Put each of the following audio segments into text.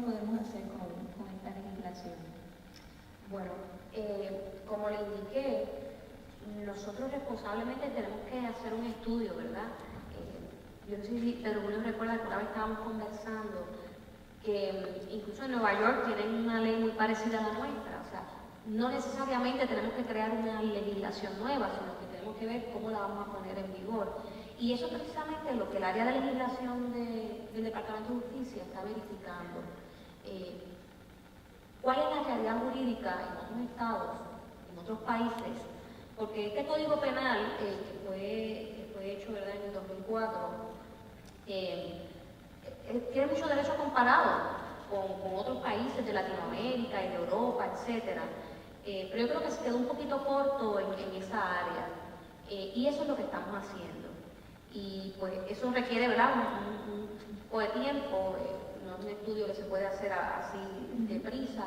podemos hacer con esta legislación? Bueno, como le indiqué, nosotros responsablemente tenemos que hacer un estudio, ¿verdad? Yo no sé si Pedro Julio recuerda que una vez estábamos conversando que incluso en Nueva York tienen una ley muy parecida a la nuestra, o sea, no necesariamente tenemos que crear una legislación nueva, sino que tenemos que ver cómo la vamos a poner en vigor. Y eso es precisamente lo que el área de legislación del Departamento de Justicia está verificando. ¿Cuál es la realidad jurídica en otros estados, en otros países? Porque este Código Penal, que fue hecho, ¿verdad?, en el 2004, tiene mucho derecho comparado con otros países de Latinoamérica y de Europa, etc. Pero yo creo que se quedó un poquito corto en esa área. Y eso es lo que estamos haciendo. Y pues eso requiere, ¿verdad?, un poco de tiempo, no es un estudio que se puede hacer así deprisa.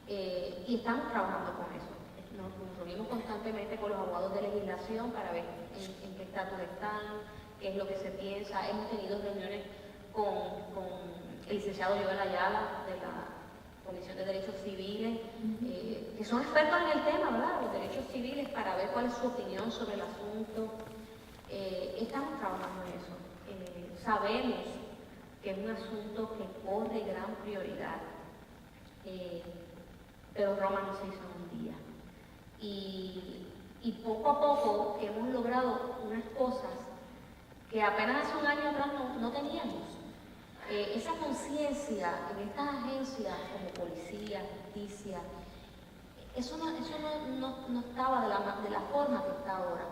Y estamos trabajando con eso. Nos reunimos constantemente con los abogados de legislación para ver en qué estatus están, qué es lo que se piensa. Hemos tenido reuniones con el licenciado Joel Ayala de la Comisión de Derechos Civiles, que son expertos en el tema, ¿verdad?, los derechos civiles, para ver cuál es su opinión sobre el asunto. Estamos trabajando en eso. Sabemos que es un asunto que corre gran prioridad, pero Roma no se hizo en un día. Y poco a poco hemos logrado unas cosas que apenas hace un año atrás no teníamos. Esa conciencia en estas agencias como policía, justicia, eso no estaba de la forma que está ahora.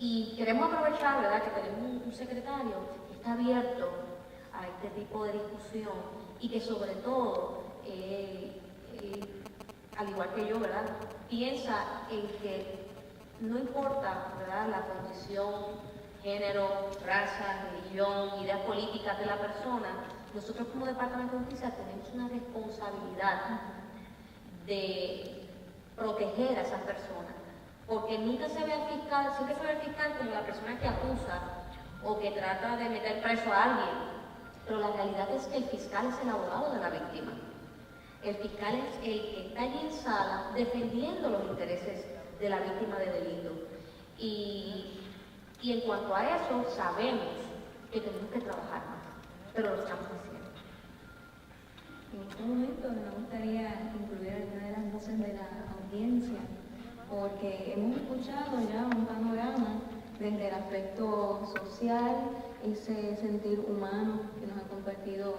Y queremos aprovechar, ¿verdad?, que tenemos un secretario que está abierto a este tipo de discusión y que sobre todo, al igual que yo, ¿verdad?, piensa en que no importa, ¿verdad?, la condición, género, raza, religión, ideas políticas de la persona, nosotros como Departamento de Justicia tenemos una responsabilidad de proteger a esas personas, porque nunca se ve al fiscal, siempre se ve al fiscal como la persona que acusa o que trata de meter preso a alguien, pero la realidad es que el fiscal es el abogado de la víctima. El fiscal es el que está allí en sala defendiendo los intereses de la víctima de delito. Y en cuanto a eso, sabemos que tenemos que trabajar más, pero lo estamos haciendo. En este momento me gustaría incluir alguna de las voces de la audiencia, porque hemos escuchado ya un panorama desde el aspecto social, ese sentir humano que nos ha compartido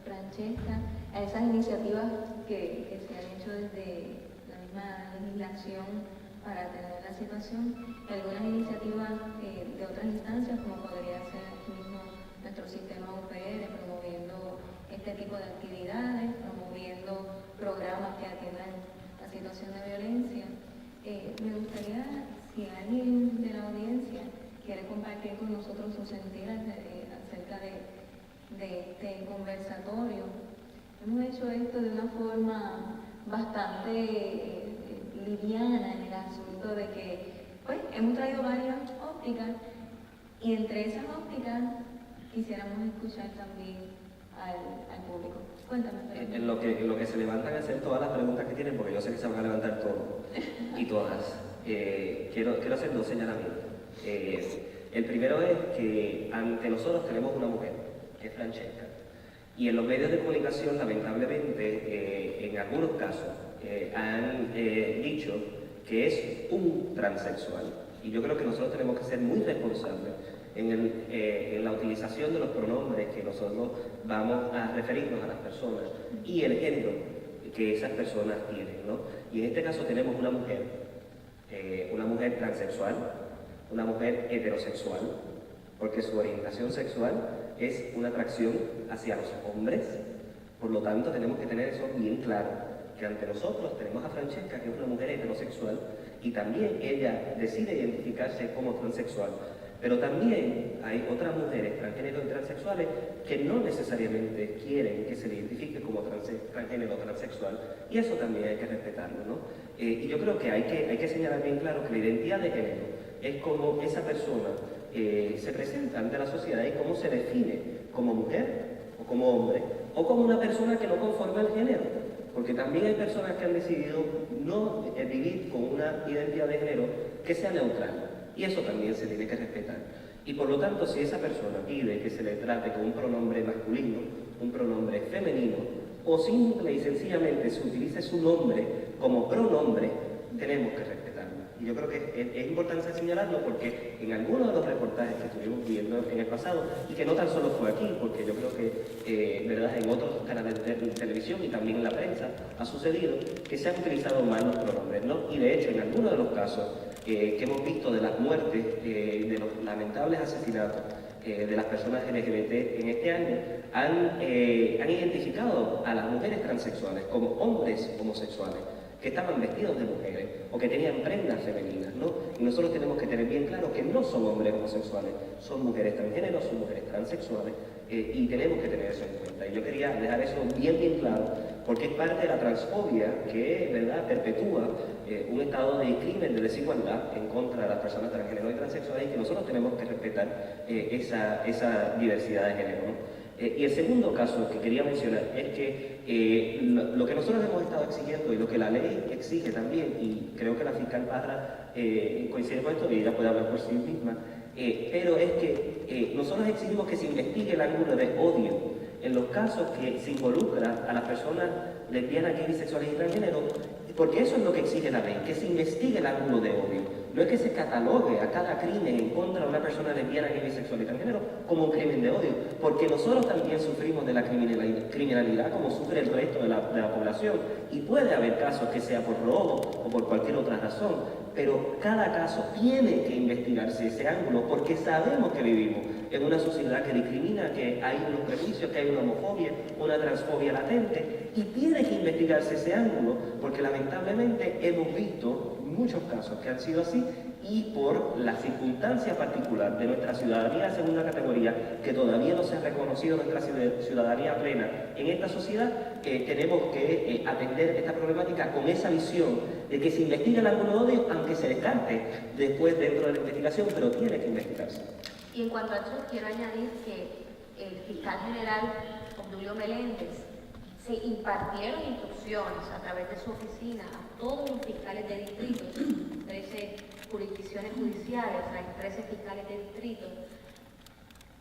Francesca, a esas iniciativas que se han hecho desde la misma legislación para atender la situación, y algunas iniciativas de otras instancias, como podría ser aquí mismo nuestro sistema UPR, promoviendo este tipo de actividades, promoviendo programas que atiendan la situación de violencia. Me gustaría, si alguien de la audiencia quiere compartir con nosotros su sentir acerca de este conversatorio. Hemos hecho esto de una forma bastante liviana, en el asunto de que pues hemos traído varias ópticas, y entre esas ópticas quisiéramos escuchar también al público. Cuéntame. En lo que se levantan a hacer todas las preguntas que tienen, porque yo sé que se van a levantar todos y todas, quiero hacer dos señalamientos. El primero es que ante nosotros tenemos una mujer, que es Francesca, y en los medios de comunicación, lamentablemente, en algunos casos, han dicho que es un transexual. Y yo creo que nosotros tenemos que ser muy responsables en la utilización de los pronombres que nosotros vamos a referirnos a las personas y el género que esas personas tienen, ¿no? Y en este caso tenemos una mujer transexual, una mujer heterosexual, porque su orientación sexual es una atracción hacia los hombres. Por lo tanto, tenemos que tener eso bien claro, que ante nosotros tenemos a Francesca, que es una mujer heterosexual, y también ella decide identificarse como transexual. Pero también hay otras mujeres transgénero y transexuales que no necesariamente quieren que se le identifique como transgénero o transexual, y eso también hay que respetarlo, ¿no? Y yo creo que hay que señalar bien claro que la identidad de género es como esa persona se presenta ante la sociedad y cómo se define como mujer o como hombre o como una persona que no conforma el género, porque también hay personas que han decidido no vivir con una identidad de género que sea neutral, y eso también se tiene que respetar. Y por lo tanto, si esa persona pide que se le trate con un pronombre masculino, un pronombre femenino, o simple y sencillamente se utilice su nombre como pronombre, tenemos que respetarlo. Y yo creo que es importante señalarlo porque en algunos de los reportajes que estuvimos viendo en el pasado, y que no tan solo fue aquí, porque yo creo que ¿verdad? En otros canales de televisión y también en la prensa ha sucedido que se han utilizado mal los pronombres, ¿no? Y de hecho, en algunos de los casos que hemos visto de las muertes, de los lamentables asesinatos de las personas LGBT en este año, han identificado a las mujeres transexuales como hombres homosexuales que estaban vestidos de mujeres o que tenían prendas femeninas, ¿no? Y nosotros tenemos que tener bien claro que no son hombres homosexuales, son mujeres transgénero, son mujeres transexuales, y tenemos que tener eso en cuenta. Y yo quería dejar eso bien claro, porque es parte de la transfobia que, ¿verdad?, perpetúa un estado de crimen, de desigualdad en contra de las personas transgénero y transexuales, y que nosotros tenemos que respetar esa diversidad de género, ¿no? Y el segundo caso que quería mencionar es que lo que nosotros hemos estado exigiendo y lo que la ley exige también, y creo que la fiscal Parra coincide con esto y ella puede hablar por sí misma, pero es que nosotros exigimos que se investigue el ángulo de odio en los casos que se involucra a las personas lesbianas, gays, bisexuales y transgénero, porque eso es lo que exige la ley, que se investigue el ángulo de odio. No es que se catalogue a cada crimen en contra de una persona lesbiana, gay, bisexual y transgénero como un crimen de odio, porque nosotros también sufrimos de la criminalidad como sufre el resto de la población, y puede haber casos que sea por robo o por cualquier otra razón, pero cada caso tiene que investigarse ese ángulo, porque sabemos que vivimos en una sociedad que discrimina, que hay unos prejuicios, que hay una homofobia, una transfobia latente, y tiene que investigarse ese ángulo, porque lamentablemente hemos visto muchos casos que han sido así, y por la circunstancia particular de nuestra ciudadanía de segunda categoría, que todavía no se ha reconocido nuestra ciudadanía plena en esta sociedad, tenemos que atender esta problemática con esa visión de que se investigue el ángulo de odio, aunque se descarte después dentro de la investigación, pero tiene que investigarse. Y en cuanto a eso, quiero añadir que el fiscal general Obdulio Meléndez se impartieron instrucciones a través de su oficina a todos los fiscales de distrito, 13 jurisdicciones judiciales, hay 13 fiscales de distrito,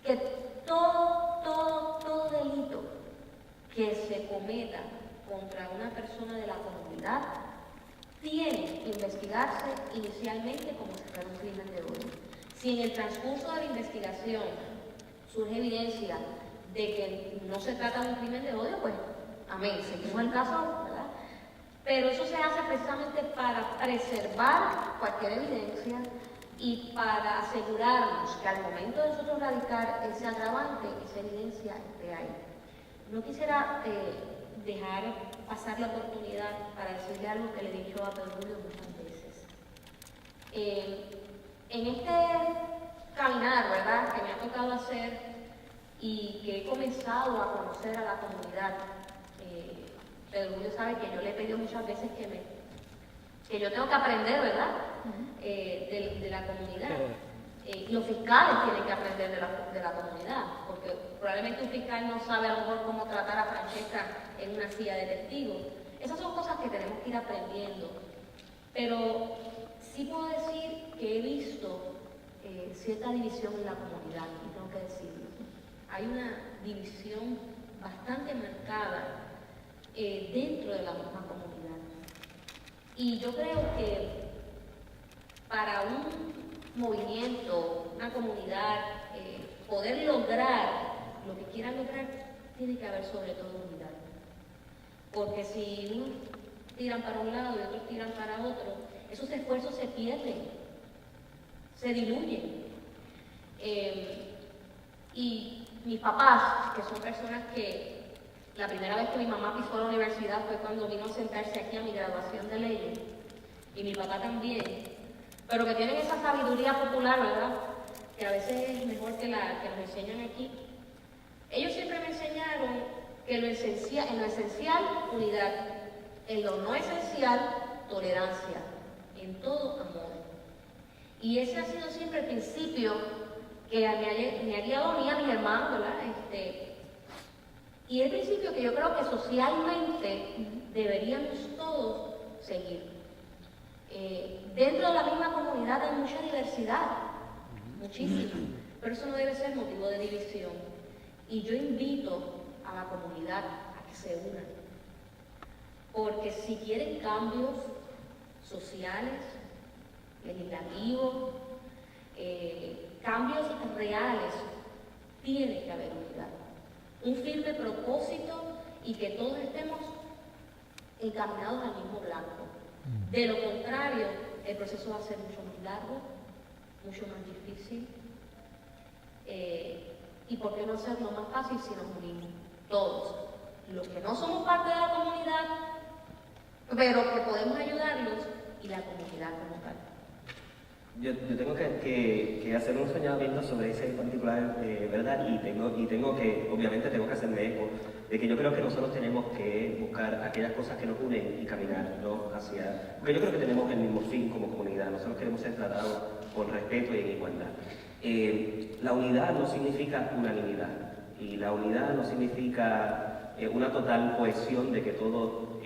que todo delito que se cometa contra una persona de la comunidad tiene que investigarse inicialmente como si fuera un crimen de odio. Si en el transcurso de la investigación surge evidencia de que no se trata de un crimen de odio, pues amén, seguimos el caso, ¿verdad? Pero eso se hace precisamente para preservar cualquier evidencia y para asegurarnos que al momento de nosotros radicar ese agravante, esa evidencia esté ahí. No quisiera dejar pasar la oportunidad para decirle algo que le he dicho a Pedro muchas veces. En este caminar, ¿verdad?, que me ha tocado hacer y que he comenzado a conocer a la comunidad, Pedro Julio sabe que yo le he pedido muchas veces que yo tengo que aprender, ¿verdad?, de la comunidad. Los fiscales tienen que aprender de la comunidad, porque probablemente un fiscal no sabe a lo mejor cómo tratar a Francesca en una silla de testigo. Esas son cosas que tenemos que ir aprendiendo. Pero sí puedo decir que he visto cierta división en la comunidad, y tengo que decirlo. Hay una división bastante marcada dentro de la misma comunidad. Y yo creo que para un movimiento, una comunidad, poder lograr lo que quiera lograr, tiene que haber sobre todo unidad. Porque si unos tiran para un lado y otros tiran para otro, esos esfuerzos se pierden, se diluyen. Y mis papás, que son personas que la primera vez que mi mamá pisó la universidad fue cuando vino a sentarse aquí a mi graduación de leyes, y mi papá también, pero que tienen esa sabiduría popular, ¿verdad?, que a veces es mejor que nos enseñan aquí. Ellos siempre me enseñaron que en lo esencial, unidad, en lo no esencial, tolerancia, en todo amor. Y ese ha sido siempre el principio que me ha guiado a mí, a mis hermanos, ¿verdad?, Y es el principio que yo creo que socialmente deberíamos todos seguir. Dentro de la misma comunidad hay mucha diversidad, muchísima, pero eso no debe ser motivo de división. Y yo invito a la comunidad a que se unan, porque si quieren cambios sociales, legislativos, cambios reales, tiene que haber unidad, un firme propósito y que todos estemos encaminados al mismo blanco. De lo contrario, el proceso va a ser mucho más largo, mucho más difícil. ¿Y por qué no hacerlo más fácil si nos unimos todos? Los que no somos parte de la comunidad, pero que podemos ayudarlos, y la comunidad como tal. Yo tengo que hacer un señalamiento sobre ese particular, ¿verdad? Y tengo que, obviamente tengo que hacerme eco de que yo creo que nosotros tenemos que buscar aquellas cosas que nos unen y caminar, ¿no? Hacia... Porque yo creo que tenemos el mismo fin como comunidad, nosotros queremos ser tratados con respeto y en igualdad. La unidad no significa unanimidad, y la unidad no significa una total cohesión de que todos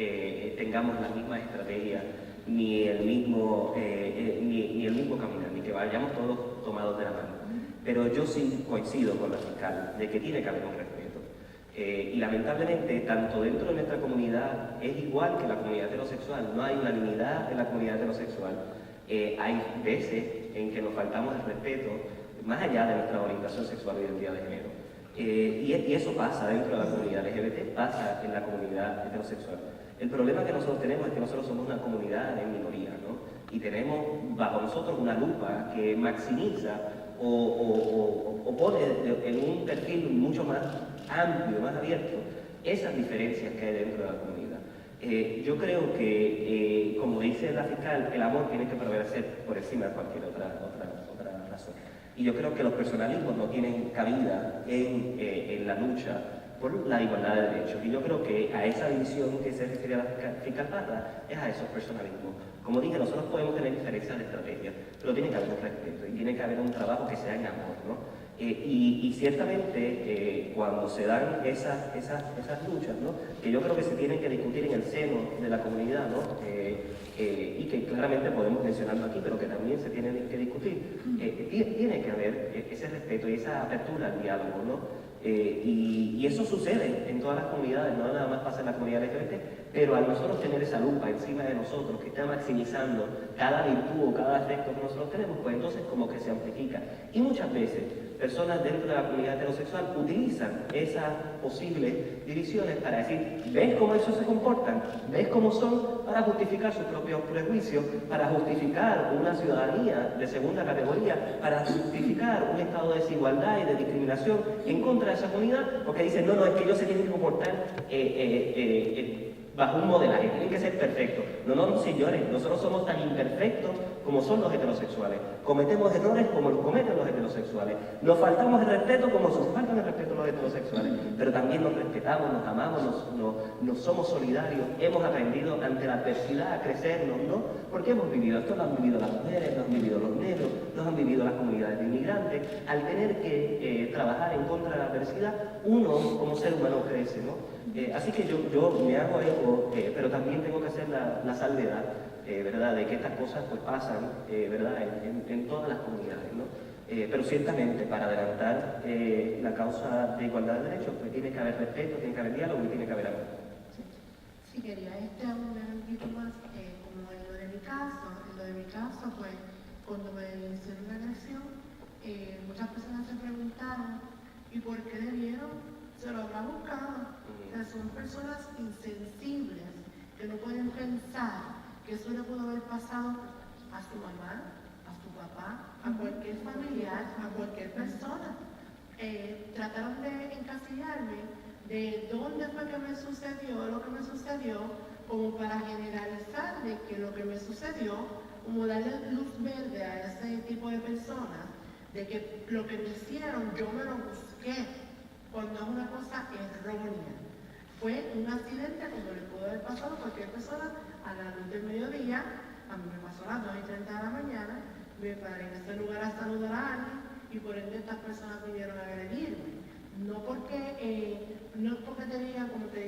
tengamos la misma estrategia, ni el mismo caminar, ni que vayamos todos tomados de la mano. Pero yo sí coincido con la fiscal de que tiene que haber un respeto. Y lamentablemente, tanto dentro de nuestra comunidad, es igual que la comunidad heterosexual, no hay unanimidad en la comunidad heterosexual. Hay veces en que nos faltamos el respeto, más allá de nuestra orientación sexual o identidad de género. Y eso pasa dentro de la comunidad LGBT, pasa en la comunidad heterosexual. El problema que nosotros tenemos es que nosotros somos una comunidad en minoría, ¿no? Y tenemos bajo nosotros una lupa que maximiza o pone en un perfil mucho más amplio, más abierto, esas diferencias que hay dentro de la comunidad. Yo creo que, como dice la fiscal, el amor tiene que prevalecer por encima de cualquier otra razón. Y yo creo que los personalismos no tienen cabida en la lucha por la igualdad de derechos. Y yo creo que a esa división que se refiere a la fiscal Parra es a esos personalismos. Como dije, nosotros podemos tener diferencias de estrategia, pero tiene que haber un respeto y tiene que haber un trabajo que sea en amor, ¿no? Y ciertamente cuando se dan esas luchas, ¿no? Que yo creo que se tienen que discutir en el seno de la comunidad, ¿no? Y que claramente podemos mencionarlo aquí, pero que también se tienen que discutir. Tiene que haber ese respeto y esa apertura al diálogo, ¿no? Y eso sucede en todas las comunidades, no nada más pasa en la comunidad LGBT, pero al nosotros tener esa lupa encima de nosotros que está maximizando cada virtud o cada defecto que nosotros tenemos, pues entonces como que se amplifica. Y muchas veces personas dentro de la comunidad heterosexual utilizan esas posibles divisiones para decir, ¿ves cómo eso se comportan? ¿Ves cómo son? Para justificar sus propios prejuicios, para justificar una ciudadanía de segunda categoría, para justificar un estado de desigualdad y de discriminación en contra de esa comunidad, porque dicen, no, es que ellos se tienen que comportar bajo un modelaje, tienen que ser perfectos. No, señores, nosotros somos tan imperfectos como son los heterosexuales. Cometemos errores como los cometen los heterosexuales. Nos faltamos el respeto como nos faltan el respeto los heterosexuales. Pero también nos respetamos, nos amamos, nos somos solidarios. Hemos aprendido ante la adversidad a crecernos, ¿no? Porque hemos vivido, esto lo han vivido las mujeres, lo han vivido los negros, lo han vivido las comunidades de inmigrantes. Al tener que trabajar en contra de la adversidad, uno como ser humano crece, ¿no? Así que yo me hago eco, pero también tengo que hacer la salvedad, ¿verdad?, de que estas cosas pues pasan, ¿verdad?, en todas las comunidades, ¿no? Pero ciertamente para adelantar la causa de igualdad de derechos, pues tiene que haber respeto, tiene que haber diálogo y tiene que haber amor. Sí, quería abundar un poquito más, como en lo de mi caso, pues cuando me hicieron la agresión, muchas personas se preguntaron, ¿y por qué debieron? Se lo habrá buscado. O sea, son personas insensibles que no pueden pensar que eso le pudo haber pasado a su mamá, a su papá, a cualquier familiar, a cualquier persona. Trataron de encasillarme de dónde fue que me sucedió lo que me sucedió, como para generalizar de que lo que me sucedió, como darle luz verde a ese tipo de personas, de que lo que me hicieron yo me lo busqué, cuando es una cosa errónea. Fue un accidente como le pudo haber pasado a cualquier persona a la luz del mediodía. A mí me pasó a las 2:30 de la mañana, me paré en ese lugar a saludar a alguien y por ende estas personas vinieron a agredirme. no porque te digan, como te